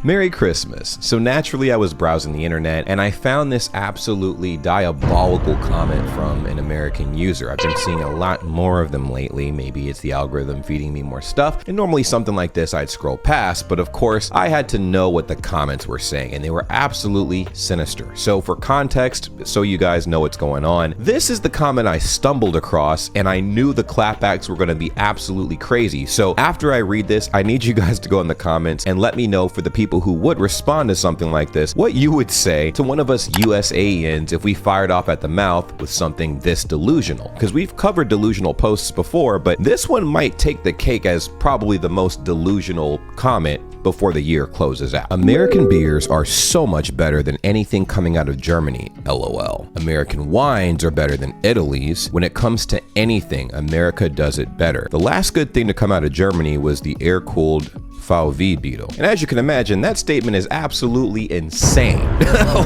Merry Christmas. So naturally I was browsing the internet and I found this absolutely diabolical comment from an American user. I've been seeing a lot more of them lately. Maybe it's the algorithm feeding me more stuff. And normally something like this I'd scroll past, but of course I had to know what the comments were saying and they were absolutely sinister. So for context, so you guys know what's going on, this is the comment I stumbled across and I knew the clapbacks were going to be absolutely crazy. So after I read this, I need you guys to go in the comments and let me know, for the people who would respond to something like this, what you would say to one of us USAians if we fired off at the mouth with something this delusional. Because we've covered delusional posts before, but this one might take the cake as probably the most delusional comment before the year closes out. American beers are so much better than anything coming out of Germany, LOL. American wines are better than Italy's. When it comes to anything, America does it better. The last good thing to come out of Germany was the air-cooled VW Beetle. And as you can imagine, that statement is absolutely insane.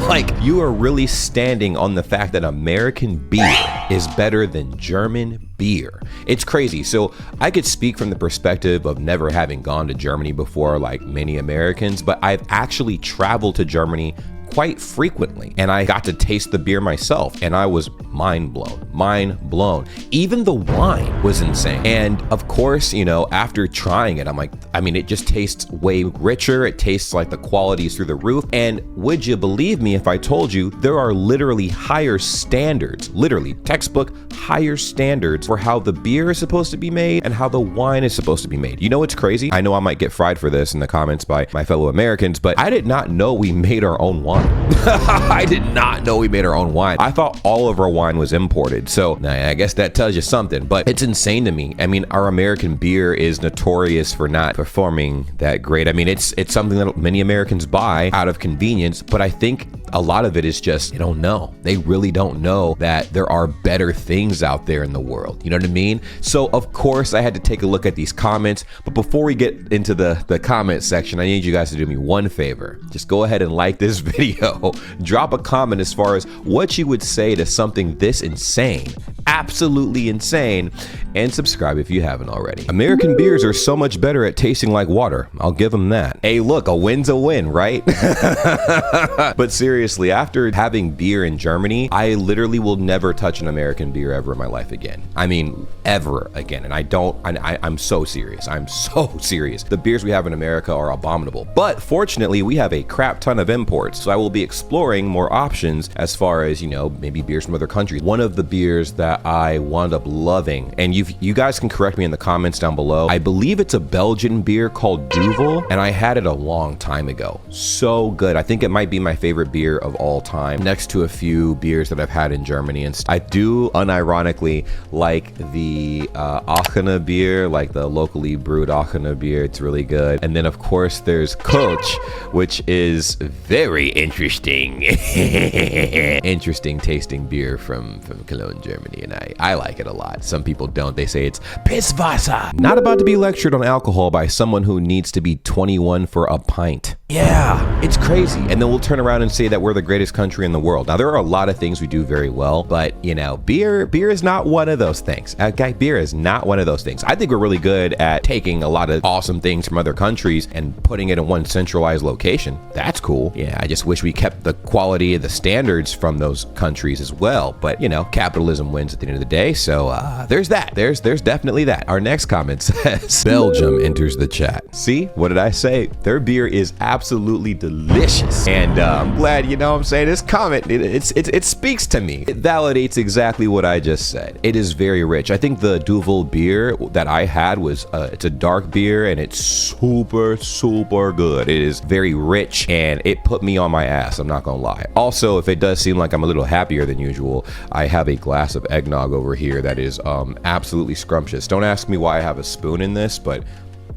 Like, you are really standing on the fact that American beer is better than German beer. It's crazy. So I could speak from the perspective of never having gone to Germany before, like many Americans, but I've actually traveled to Germany quite frequently and I got to taste the beer myself and I was mind blown. Even the wine was insane. And of course, you know, after trying it, I'm like, I mean, it just tastes way richer. It tastes like the quality is through the roof. And would you believe me if I told you there are literally higher standards, literally textbook higher standards for how the beer is supposed to be made and how the wine is supposed to be made. You know what's crazy? I know I might get fried for this in the comments by my fellow Americans, but I did not know we made our own wine. I did not know we made our own wine. I thought all of our wine was imported. So I guess that tells you something, but it's insane to me. I mean, our American beer is notorious for not performing that great. I mean, it's something that many Americans buy out of convenience, but I think a lot of it is just, they don't know. They really don't know that there are better things out there in the world. You know what I mean? So of course I had to take a look at these comments, but before we get into the comment section, I need you guys to do me one favor. Just go ahead and like this video. Drop a comment as far as what you would say to something this insane, absolutely insane, and subscribe if you haven't already. American beers are so much better at tasting like water. I'll give them that. Hey, look, a win's a win, right? But seriously, after having beer in Germany, I literally will never touch an American beer ever in my life again. I mean, ever again. And I'm so serious. I'm so serious. The beers we have in America are abominable. But fortunately, we have a crap ton of imports. So I will be exploring more options as far as, you know, maybe beers from other countries. One of the beers that I wound up loving, and you guys can correct me in the comments down below, I believe it's a Belgian beer called Duvel, and I had it a long time ago. So good. I think it might be my favorite beer of all time, next to a few beers that I've had in Germany. And I do unironically like the Aachener beer, like the locally brewed Aachener beer. It's really good. And then of course there's Koch, which is very interesting. Interesting tasting beer from Cologne, Germany, and I like it a lot. Some people don't. They say it's Pisswasser. Not about to be lectured on alcohol by someone who needs to be 21 for a pint. Yeah, it's crazy. And then we'll turn around and say that we're the greatest country in the world. Now, there are a lot of things we do very well, but you know, beer is not one of those things. Okay, beer is not one of those things. I think we're really good at taking a lot of awesome things from other countries and putting it in one centralized location. That's cool. Yeah, I just wish we kept the quality of the standards from those countries as well. But you know, capitalism wins at the end of the day. So there's that. There's definitely that. Our next comment says, Belgium enters the chat. See, what did I say? Their beer is absolutely delicious. And I'm glad, you know what I'm saying, this comment, it speaks to me. It validates exactly what I just said. It is very rich. I think the Duvel beer that I had was, it's a dark beer and it's super, super good. It is very rich and it put me on my ass, I'm not gonna lie. Also, if it does seem like I'm a little happier than usual, I have a glass of eggnog over here that is absolutely scrumptious. Don't ask me why I have a spoon in this, but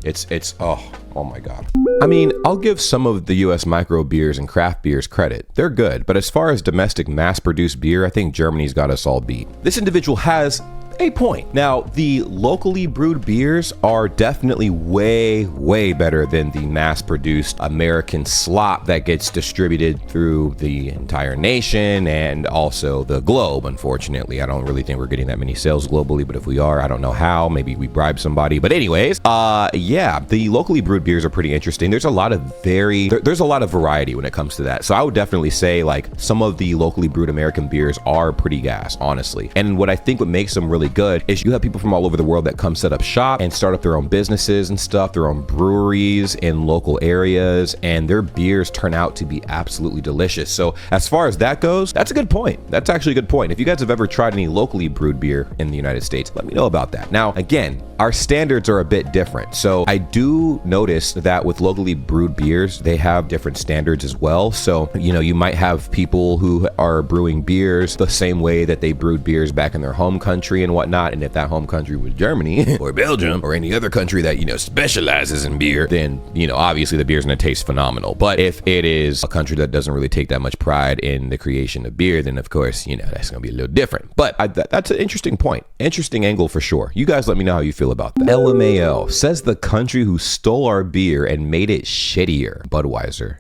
it's oh my God. I mean, I'll give some of the US micro beers and craft beers credit. They're good, but as far as domestic mass-produced beer, I think Germany's got us all beat. This individual has a point. Now, the locally brewed beers are definitely way better than the mass-produced American slop that gets distributed through the entire nation and also the globe. Unfortunately, I don't really think we're getting that many sales globally, but if we are, I don't know how. Maybe we bribe somebody. But anyways, yeah, the locally brewed beers are pretty interesting. There's a lot of variety when it comes to that. So I would definitely say like some of the locally brewed American beers are pretty gas, honestly. And what I think what makes them really good is you have people from all over the world that come set up shop and start up their own businesses and stuff, their own breweries in local areas, and their beers turn out to be absolutely delicious. So as far as that goes, that's a good point. That's actually a good point. If you guys have ever tried any locally brewed beer in the United States, let me know about that. Now, again, our standards are a bit different. So I do notice that with locally brewed beers, they have different standards as well. So, you know, you might have people who are brewing beers the same way that they brewed beers back in their home country and whatnot. And if that home country was Germany or Belgium or any other country that, you know, specializes in beer, then, you know, obviously the beer's gonna taste phenomenal. But if it is a country that doesn't really take that much pride in the creation of beer, then of course, you know, that's gonna be a little different. But that's an interesting point. Interesting angle for sure. You guys let me know how you feel about that. LMAO says the country who stole our beer and made it shittier, Budweiser.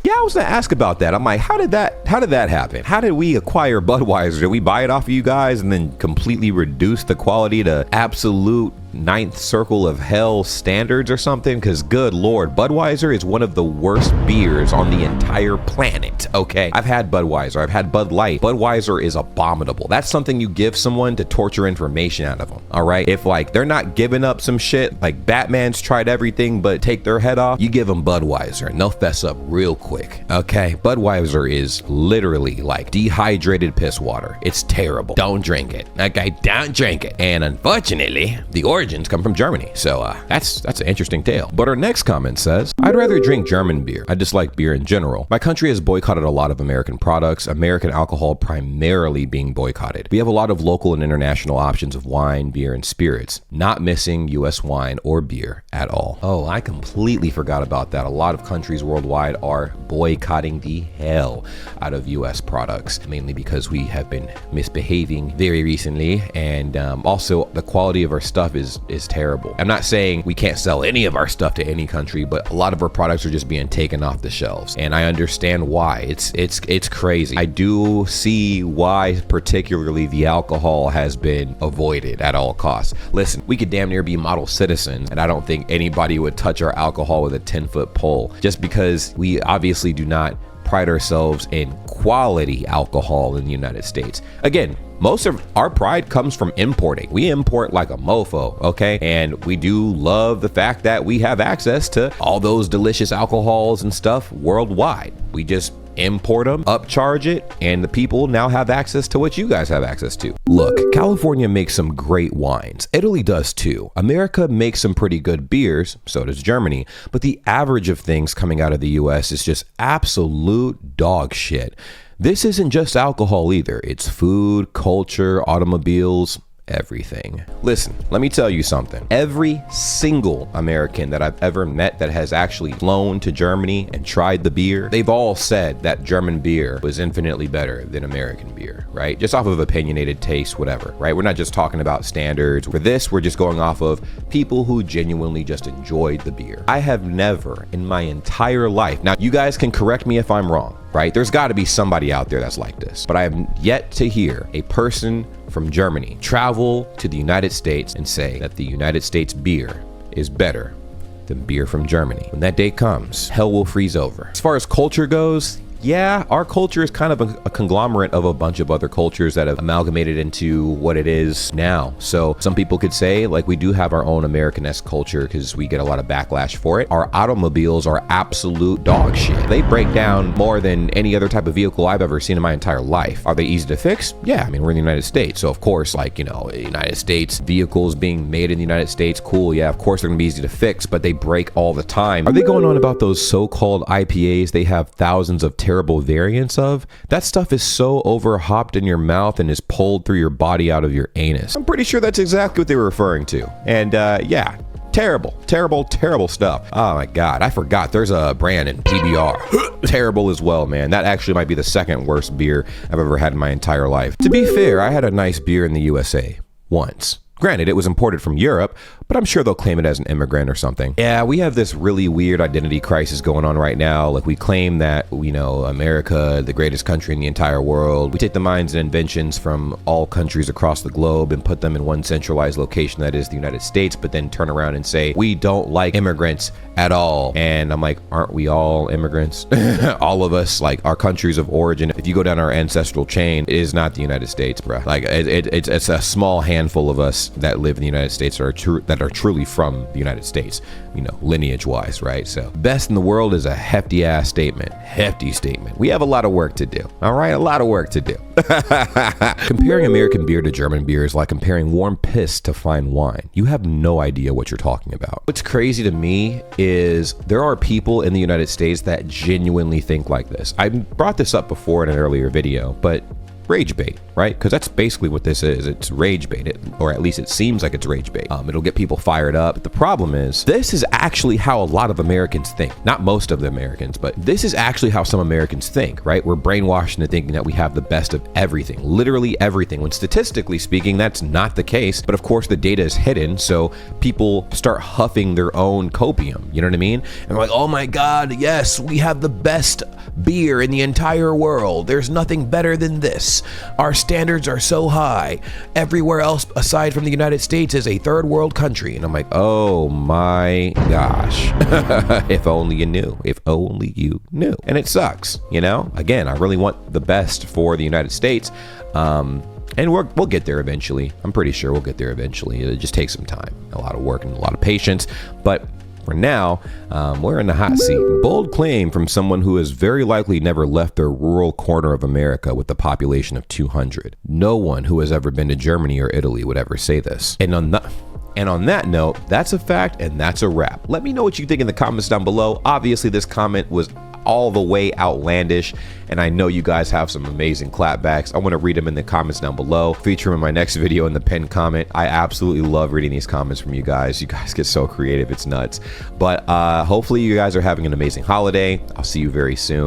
Yeah, I was gonna ask about that. I'm like, how did that happen? How did we acquire Budweiser? Did we buy it off of you guys and then completely reduce the quality to absolute ninth circle of hell standards or something? Because good Lord, Budweiser is one of the worst beers on the entire planet, okay? I've had Budweiser, I've had Bud Light. Budweiser is abominable. That's something you give someone to torture information out of them, all right? If like they're not giving up some shit, like Batman's tried everything but take their head off, you give them Budweiser and they'll fess up real quick, okay? Budweiser is literally like dehydrated piss water. It's terrible. Don't drink it, okay? Don't drink it. And unfortunately, the origins come from Germany. So that's an interesting tale. But our next comment says, I'd rather drink German beer. I dislike beer in general. My country has boycotted a lot of American products, American alcohol primarily being boycotted. We have a lot of local and international options of wine, beer, and spirits, not missing US wine or beer at all. Oh, I completely forgot about that. A lot of countries worldwide are boycotting the hell out of US products, mainly because we have been misbehaving very recently. And also the quality of our stuff is terrible. I'm not saying we can't sell any of our stuff to any country, but a lot of our products are just being taken off the shelves. And I understand why. It's crazy. I do see why particularly the alcohol has been avoided at all costs. Listen, we could damn near be model citizens, and I don't think anybody would touch our alcohol with a 10-foot pole, just because we obviously do not pride ourselves in quality alcohol in the United States. Again, most of our pride comes from importing. We import like a mofo, okay? And we do love the fact that we have access to all those delicious alcohols and stuff worldwide. We just import them, upcharge it, and the people now have access to what you guys have access to. Look, California makes some great wines. Italy does too. America makes some pretty good beers, so does Germany, but the average of things coming out of the US is just absolute dog shit. This isn't just alcohol either. It's food, culture, automobiles, everything. Listen, let me tell you something. Every single American that I've ever met that has actually flown to Germany and tried the beer, they've all said that German beer was infinitely better than American beer, right? Just off of opinionated taste, whatever, right? We're not just talking about standards. For this, we're just going off of people who genuinely just enjoyed the beer. I have never in my entire life, now you guys can correct me if I'm wrong, right? There's got to be somebody out there that's like this, but I have yet to hear a person from Germany travel to the United States and say that the United States beer is better than beer from Germany. When that day comes, hell will freeze over. As far as culture goes, yeah, our culture is kind of a conglomerate of a bunch of other cultures that have amalgamated into what it is now. So some people could say, like, we do have our own American-esque culture because we get a lot of backlash for it. Our automobiles are absolute dog shit. They break down more than any other type of vehicle I've ever seen in my entire life. Are they easy to fix? Yeah, I mean, we're in the United States. So of course, like, you know, United States vehicles being made in the United States, cool. Yeah, of course they're gonna be easy to fix, but they break all the time. Are they going on about those so-called IPAs they have thousands of terrible variants of? That stuff is so overhopped in your mouth and is pulled through your body out of your anus. I'm pretty sure that's exactly what they were referring to. And yeah, Terrible, terrible, terrible stuff. Oh my God, I forgot there's a brand in PBR. Terrible as well, man. That actually might be the second worst beer I've ever had in my entire life. To be fair, I had a nice beer in the USA once. Granted, it was imported from Europe, but I'm sure they'll claim it as an immigrant or something. Yeah, we have this really weird identity crisis going on right now. Like, we claim that, you know, America, the greatest country in the entire world. We take the minds and inventions from all countries across the globe and put them in one centralized location, that is the United States, but then turn around and say, we don't like immigrants at all. And I'm like, aren't we all immigrants? All of us, like, our countries of origin. If you go down our ancestral chain, it is not the United States, bruh. Like, it's a small handful of us that live in the United States that are truly from the United States, you know, lineage wise, right? So best in the world is a hefty ass statement. Hefty statement. We have a lot of work to do. All right, a lot of work to do. Comparing American beer to German beer is like comparing warm piss to fine wine. You have no idea what you're talking about. What's crazy to me is there are people in the United States that genuinely think like this. I brought this up before in an earlier video, but rage bait, right? Because that's basically what this is. It's rage bait, or at least it seems like it's rage bait. It'll get people fired up. But the problem is, this is actually how a lot of Americans think. Not most of the Americans, but this is actually how some Americans think, right? We're brainwashed into thinking that we have the best of everything, literally everything, when statistically speaking, that's not the case. But of course, the data is hidden, so people start huffing their own copium, you know what I mean? And they're like, oh my God, yes, we have the best beer in the entire world. There's nothing better than this. Our standards are so high. Everywhere else aside from the United States is a third world country. And I'm like, oh my gosh. If only you knew. If only you knew. And it sucks, you know? Again, I really want the best for the United States. And we'll get there eventually. I'm pretty sure we'll get there eventually. It just takes some time, a lot of work and a lot of patience. But for now, we're in the hot seat. Bold claim from someone who has very likely never left their rural corner of America with a population of 200. No one who has ever been to Germany or Italy would ever say this. And on that note, that's a fact and that's a wrap. Let me know what you think in the comments down below. Obviously, this comment was all the way outlandish, and I know you guys have some amazing clapbacks. I want to read them in the comments down below, feature them in my next video in the pinned comment. I absolutely love reading these comments from you guys. You guys get so creative, it's nuts. But hopefully you guys are having an amazing holiday. I'll see you very soon.